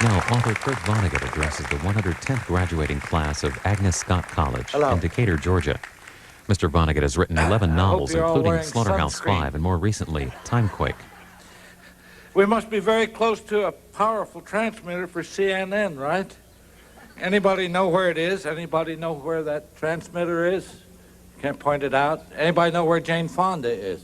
Now, author Kurt Vonnegut addresses the 110th graduating class of Agnes Scott College in Decatur, Georgia. Mr. Vonnegut has written 11 novels, including Slaughterhouse-Five and more recently, Timequake. We must be very close to a powerful transmitter for CNN, right? Anybody know where it is? Anybody know where that transmitter is? Can't point it out. Anybody know where Jane Fonda is?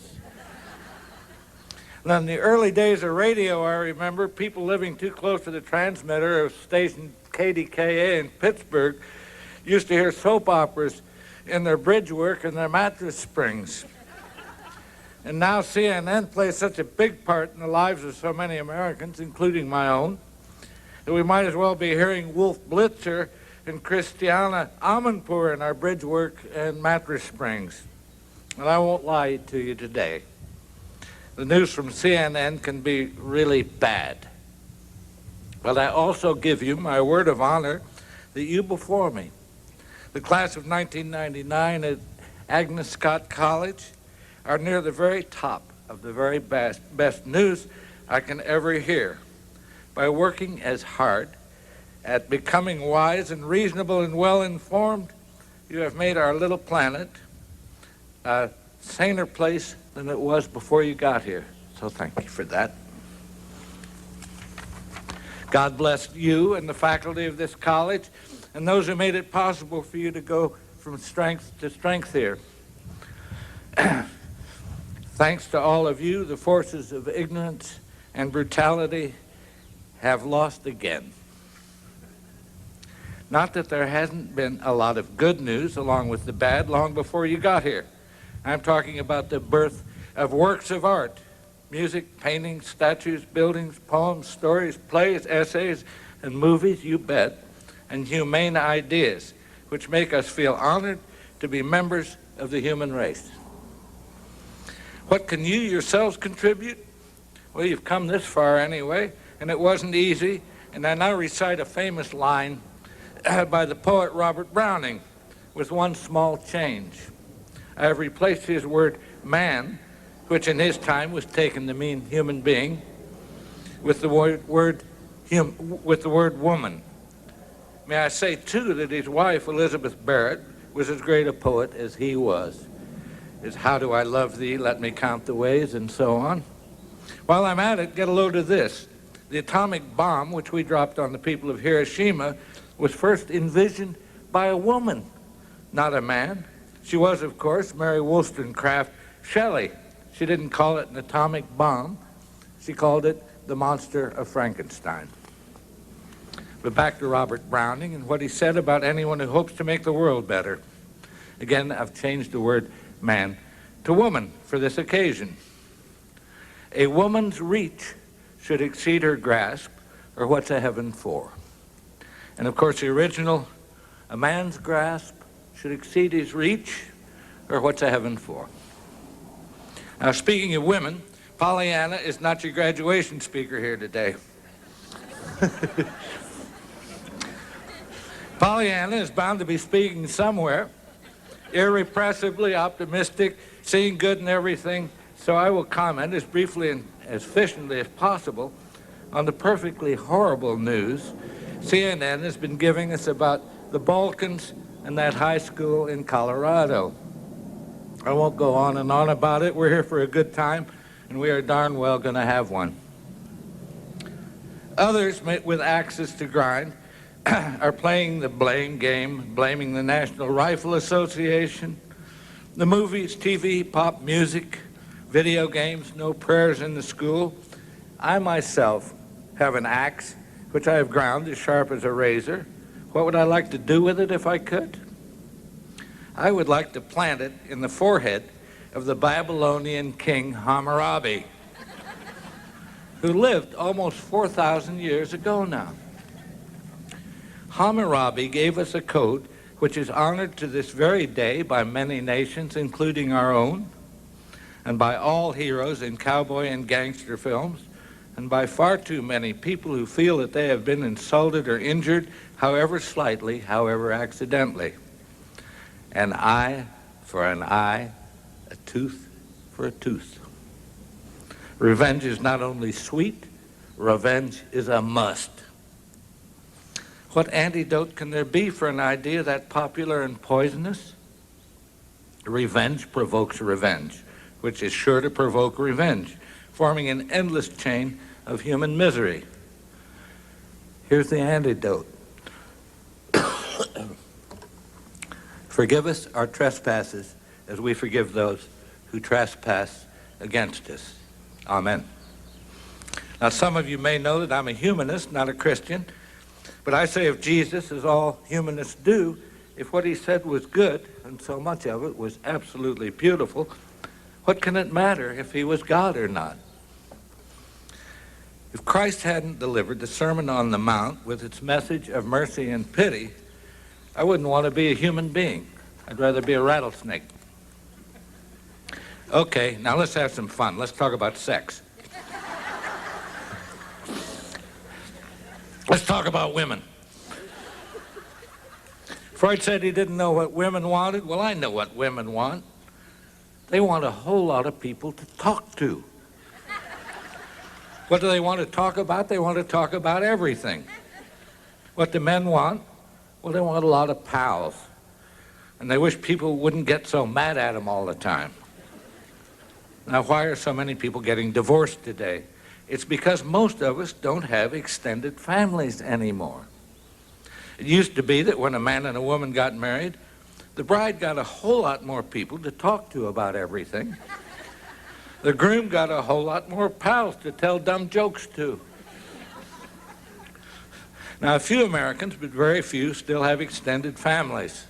Now, in the early days of radio, I remember people living too close to the transmitter of station KDKA in Pittsburgh used to hear soap operas in their bridge work and their mattress springs. And now CNN plays such a big part in the lives of so many Americans, including my own, that we might as well be hearing Wolf Blitzer and Christiana Amanpour in our bridge work and mattress springs. And I won't lie to you today. The news from CNN can be really bad. But I also give you my word of honor that you before me, the class of 1999 at Agnes Scott College, are near the very top of the very best news I can ever hear. By working as hard at becoming wise and reasonable and well-informed, you have made our little planet a saner place than it was before you got here. So thank you for that. God bless you and the faculty of this college and those who made it possible for you to go from strength to strength here. Thanks to all of you, the forces of ignorance and brutality have lost again. Not that there hasn't been a lot of good news along with the bad long before you got here. I'm talking about the birth of works of art, music, paintings, statues, buildings, poems, stories, plays, essays, and movies, you bet, and humane ideas, which make us feel honored to be members of the human race. What can you yourselves contribute? Well, you've come this far anyway, and it wasn't easy, and I now recite a famous line by the poet Robert Browning with one small change. I have replaced his word man, which in his time was taken to mean human being, with the word woman. May I say, too, that his wife, Elizabeth Barrett, was as great a poet as he was. Is how do I love thee, let me count the ways, and so on. While I'm at it, get a load of this. The atomic bomb, which we dropped on the people of Hiroshima, was first envisioned by a woman, not a man. She was, of course, Mary Wollstonecraft Shelley. She didn't call it an atomic bomb. She called it the monster of Frankenstein. But back to Robert Browning and what he said about anyone who hopes to make the world better. Again, I've changed the word man to woman for this occasion. A woman's reach should exceed her grasp, or what's a heaven for? And of course the original, a man's grasp should exceed his reach, or what's a heaven for? Now, speaking of women, Pollyanna is not your graduation speaker here today. Pollyanna is bound to be speaking somewhere, irrepressibly optimistic, seeing good in everything, so I will comment as briefly and as efficiently as possible on the perfectly horrible news CNN has been giving us about the Balkans and that high school in Colorado. I won't go on and on about it. We're here for a good time, and we are darn well going to have one. Others, with axes to grind, are playing the blame game, blaming the National Rifle Association, the movies, TV, pop music, video games, no prayers in the school. I myself have an axe, which I have ground as sharp as a razor. What would I like to do with it if I could? I would like to plant it in the forehead of the Babylonian king Hammurabi, who lived almost 4,000 years ago now. Hammurabi gave us a code which is honored to this very day by many nations, including our own, and by all heroes in cowboy and gangster films, and by far too many people who feel that they have been insulted or injured, however slightly, however accidentally. An eye for an eye, a tooth for a tooth. Revenge is not only sweet, revenge is a must. What antidote can there be for an idea that popular and poisonous? Revenge provokes revenge, which is sure to provoke revenge, forming an endless chain of human misery. Here's the antidote. Forgive us our trespasses as we forgive those who trespass against us. Amen. Now, some of you may know that I'm a humanist, not a Christian, but I say if Jesus, as all humanists do, if what he said was good, and so much of it was absolutely beautiful, what can it matter if he was God or not? If Christ hadn't delivered the Sermon on the Mount with its message of mercy and pity, I wouldn't want to be a human being. I'd rather be a rattlesnake. Okay, now let's have some fun. Let's talk about sex. Let's talk about women. Freud said he didn't know what women wanted. Well, I know what women want. They want a whole lot of people to talk to. What do they want to talk about? They want to talk about everything. What do men want? Well, they want a lot of pals. And they wish people wouldn't get so mad at them all the time. Now, why are so many people getting divorced today? It's because most of us don't have extended families anymore. It used to be that when a man and a woman got married, the bride got a whole lot more people to talk to about everything. The groom got a whole lot more pals to tell dumb jokes to. Now, a few Americans, but very few, still have extended families.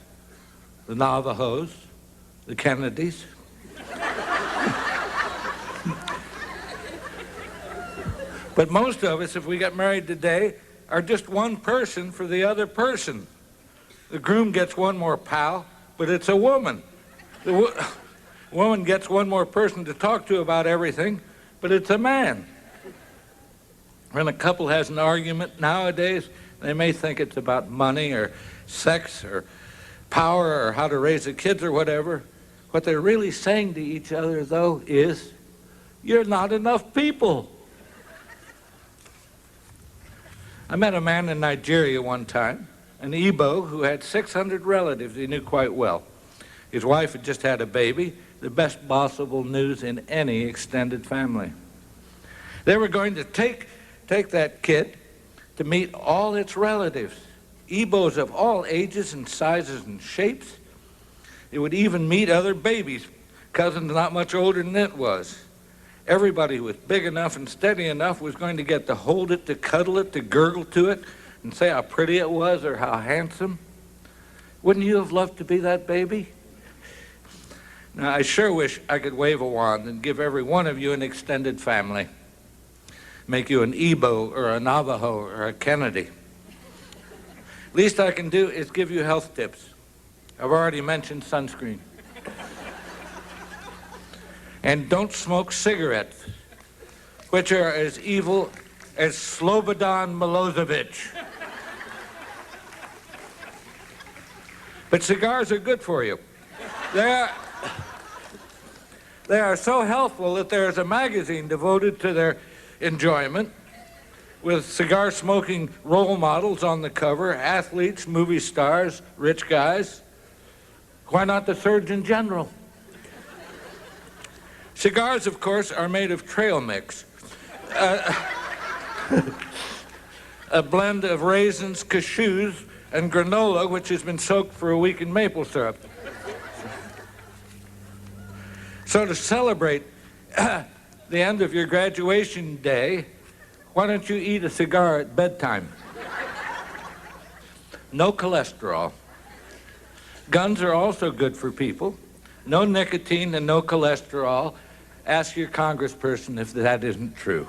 The Navajos, the Kennedys. But most of us, if we get married today, are just one person for the other person. The groom gets one more pal, but it's a woman. The woman gets one more person to talk to about everything, but it's a man. When a couple has an argument nowadays, they may think it's about money or sex or power or how to raise the kids or whatever. What they're really saying to each other, though, is, "You're not enough people." I met a man in Nigeria one time, an Ebow, who had 600 relatives he knew quite well. His wife had just had a baby, the best possible news in any extended family. They were going to take that kid to meet all its relatives, Ebows of all ages and sizes and shapes. It would even meet other babies, cousins not much older than it was. Everybody who was big enough and steady enough was going to get to hold it, to cuddle it, to gurgle to it, and say how pretty it was or how handsome. Wouldn't you have loved to be that baby? Now, I sure wish I could wave a wand and give every one of you an extended family. Make you an Ebow or a Navajo or a Kennedy. Least I can do is give you health tips. I've already mentioned sunscreen. And don't smoke cigarettes, which are as evil as Slobodan Milosevic. But cigars are good for you. They are so healthful that there is a magazine devoted to their enjoyment, with cigar-smoking role models on the cover, athletes, movie stars, rich guys. Why not the Surgeon General? Cigars, of course, are made of trail mix, a blend of raisins, cashews, and granola, which has been soaked for a week in maple syrup. So to celebrate the end of your graduation day, why don't you eat a cigar at bedtime? No cholesterol. Guns are also good for people. No nicotine and no cholesterol. Ask your congressperson if that isn't true.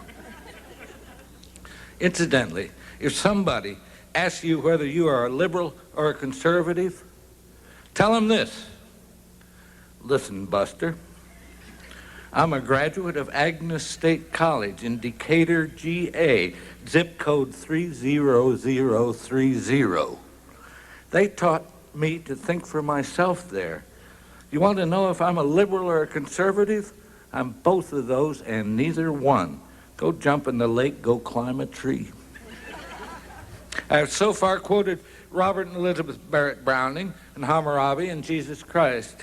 Incidentally, if somebody asks you whether you are a liberal or a conservative, tell them this. Listen, Buster, I'm a graduate of Agnes State College in Decatur, GA, zip code 30030. They taught me to think for myself there. You want to know if I'm a liberal or a conservative? I'm both of those and neither one. Go jump in the lake, go climb a tree. I have so far quoted Robert and Elizabeth Barrett Browning and Hammurabi and Jesus Christ.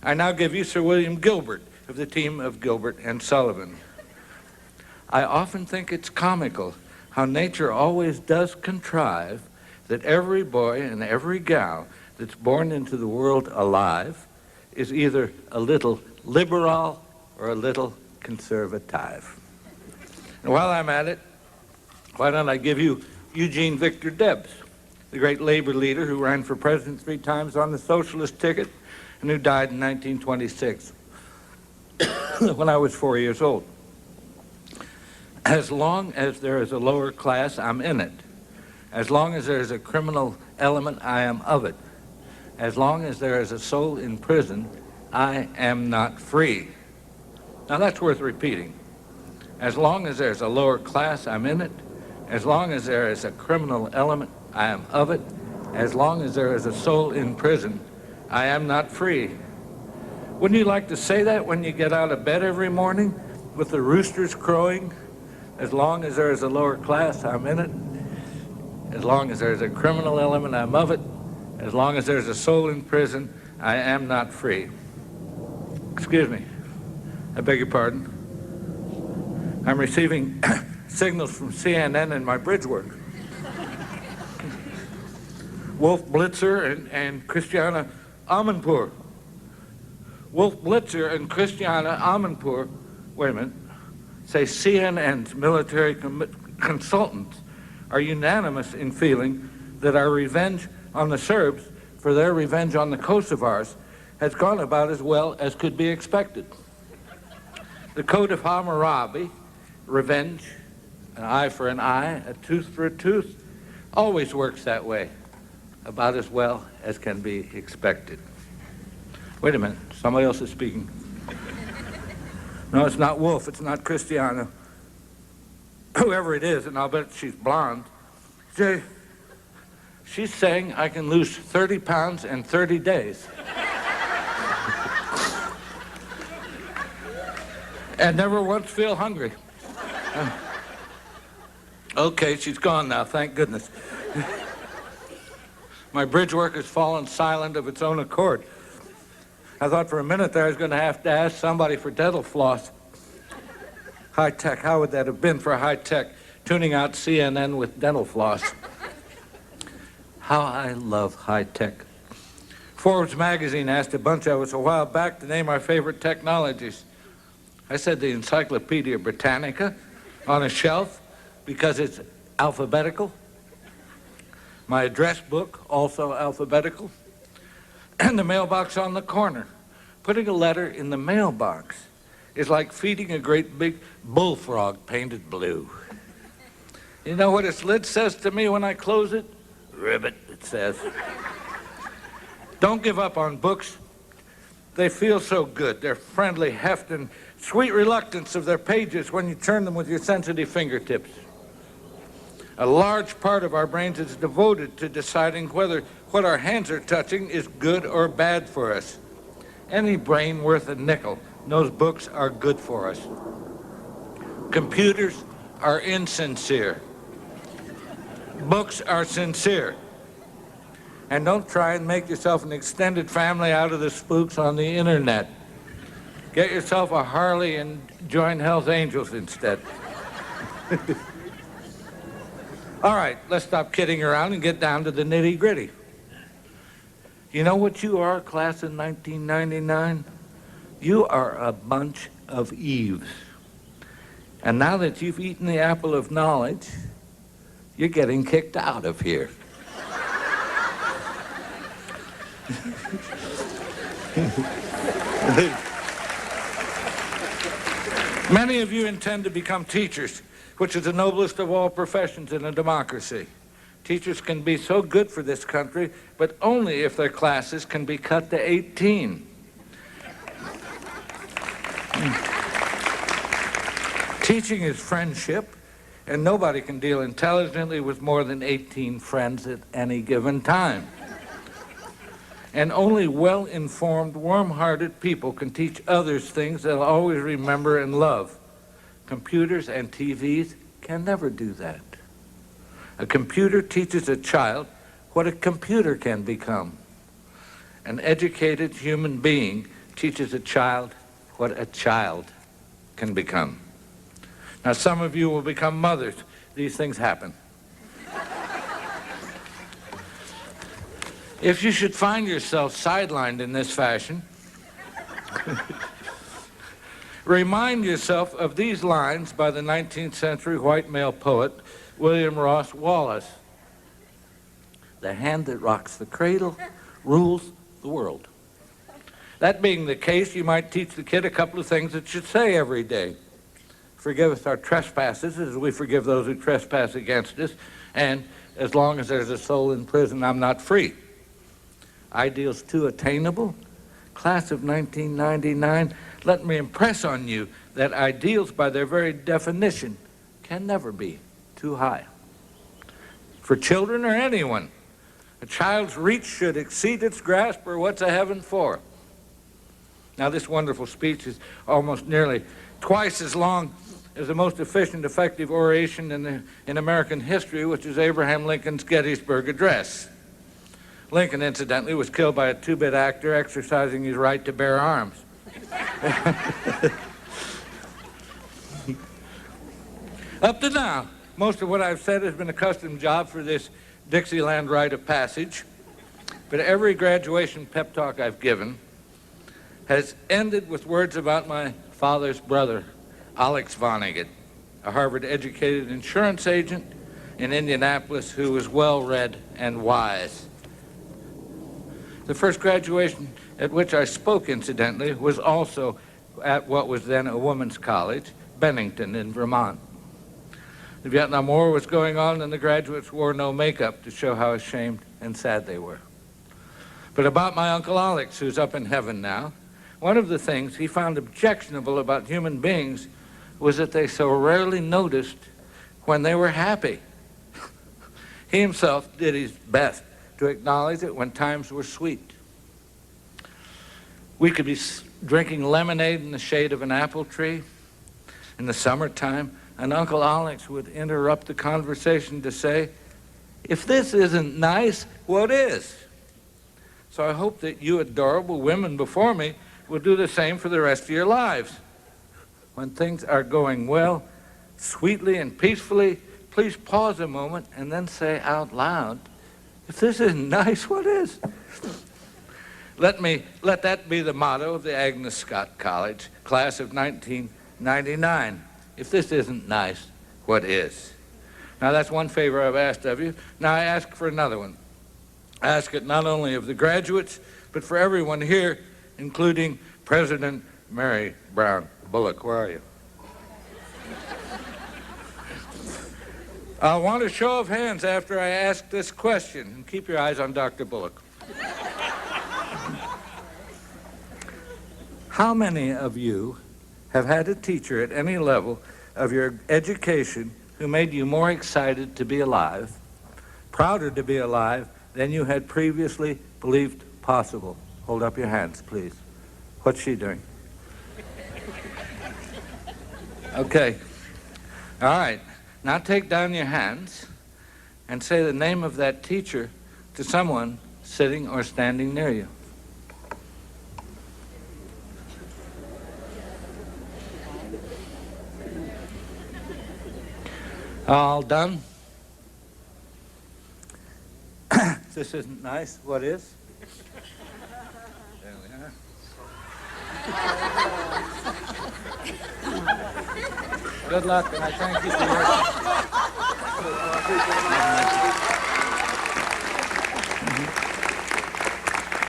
I now give you Sir William Gilbert of the team of Gilbert and Sullivan. I often think it's comical how nature always does contrive that every boy and every gal that's born into the world alive is either a little liberal or a little conservative. And while I'm at it, why don't I give you Eugene Victor Debs, the great labor leader who ran for president 3 times on the socialist ticket and who died in 1926 when I was 4 years old. As long as there is a lower class, I'm in it. As long as there is a criminal element, I am of it. As long as there is a soul in prison, I am not free. Now that's worth repeating. As long as there's a lower class, I'm in it. As long as there is a criminal element, I am of it. As long as there is a soul in prison, I am not free. Wouldn't you like to say that when you get out of bed every morning with the roosters crowing? As long as there is a lower class, I'm in it. As long as there's a criminal element, I'm of it. As long as there's a soul in prison, I am not free. Excuse me. I beg your pardon. I'm receiving signals from CNN in my bridge work. Wolf Blitzer and Christiana Amanpour. Wolf Blitzer and Christiana Amanpour, wait a minute, say CNN's military consultants are unanimous in feeling that our revenge on the Serbs for their revenge on the Kosovars has gone about as well as could be expected. The Code of Hammurabi, revenge, an eye for an eye, a tooth for a tooth, always works that way, about as well as can be expected. Wait a minute, somebody else is speaking. No, it's not Wolf, it's not Christiana. Whoever it is, and I'll bet she's blonde. Jay, she's saying I can lose 30 pounds in 30 days. And never once feel hungry. Okay, she's gone now, thank goodness. My bridge work has fallen silent of its own accord. I thought for a minute there I was going to have to ask somebody for dental floss. High tech, how would that have been for high tech, tuning out CNN with dental floss? How I love high tech. Forbes magazine asked a bunch of us a while back to name our favorite technologies. I said the Encyclopedia Britannica on a shelf because it's alphabetical. My address book, also alphabetical. And the mailbox on the corner. Putting a letter in the mailbox is like feeding a great big bullfrog painted blue. You know what its lid says to me when I close it? Ribbit, it says. Don't give up on books. They feel so good. Their friendly heft and sweet reluctance of their pages when you turn them with your sensitive fingertips. A large part of our brains is devoted to deciding whether what our hands are touching is good or bad for us. Any brain worth a nickel knows books are good for us. Computers are insincere. Books are sincere. And don't try and make yourself an extended family out of the spooks on the internet. Get yourself a Harley and join Hell's Angels instead. All right, let's stop kidding around and get down to the nitty-gritty. You know what you are, class of 1999? You are a bunch of Eves. And now that you've eaten the apple of knowledge, you're getting kicked out of here. Many of you intend to become teachers, which is the noblest of all professions in a democracy. Teachers can be so good for this country, but only if their classes can be cut to 18. Teaching is friendship, and nobody can deal intelligently with more than 18 friends at any given time. And only well-informed, warm-hearted people can teach others things they'll always remember and love. Computers and TVs can never do that. A computer teaches a child what a computer can become. An educated human being teaches a child what a child can become. Now, some of you will become mothers. These things happen. If you should find yourself sidelined in this fashion, remind yourself of these lines by the 19th century white male poet William Ross Wallace. The hand that rocks the cradle rules the world. That being the case, you might teach the kid a couple of things it should say every day. Forgive us our trespasses as we forgive those who trespass against us, and as long as there's a soul in prison, I'm not free. Ideals too attainable? Class of 1999, let me impress on you that ideals by their very definition can never be too high. For children or anyone, a child's reach should exceed its grasp, or what's a heaven for? Now, this wonderful speech is almost nearly twice as long as the most efficient, effective oration in American history, which is Abraham Lincoln's Gettysburg Address. Lincoln, incidentally, was killed by a two-bit actor exercising his right to bear arms. Up to now, most of what I've said has been a custom job for this Dixieland rite of passage, but every graduation pep talk I've given has ended with words about my father's brother, Alex Vonnegut, a Harvard-educated insurance agent in Indianapolis who was well-read and wise. The first graduation at which I spoke, incidentally, was also at what was then a women's college, Bennington in Vermont. The Vietnam War was going on, and the graduates wore no makeup to show how ashamed and sad they were. But about my Uncle Alex, who's up in heaven now, one of the things he found objectionable about human beings was that they so rarely noticed when they were happy. He himself did his best to acknowledge it when times were sweet. We could be drinking lemonade in the shade of an apple tree in the summertime, and Uncle Alex would interrupt the conversation to say, "If this isn't nice, what is?" So I hope that you adorable women before me will do the same for the rest of your lives. When things are going well, sweetly and peacefully, please pause a moment and then say out loud, "If this isn't nice, what is?" Let that be the motto of the Agnes Scott College, class of 1999. If this isn't nice, what is? Now, that's one favor I've asked of you. Now I ask for another one. I ask it not only of the graduates, but for everyone here, including President Mary Brown Bullock. Where are you? I want a show of hands after I ask this question, and keep your eyes on Dr. Bullock. How many of you have had a teacher at any level of your education who made you more excited to be alive, prouder to be alive than you had previously believed possible? Hold up your hands, please. What's she doing? Okay. All right. Now take down your hands and say the name of that teacher to someone sitting or standing near you. All done? This isn't nice. What is? There we are. Good luck, and I thank you for your...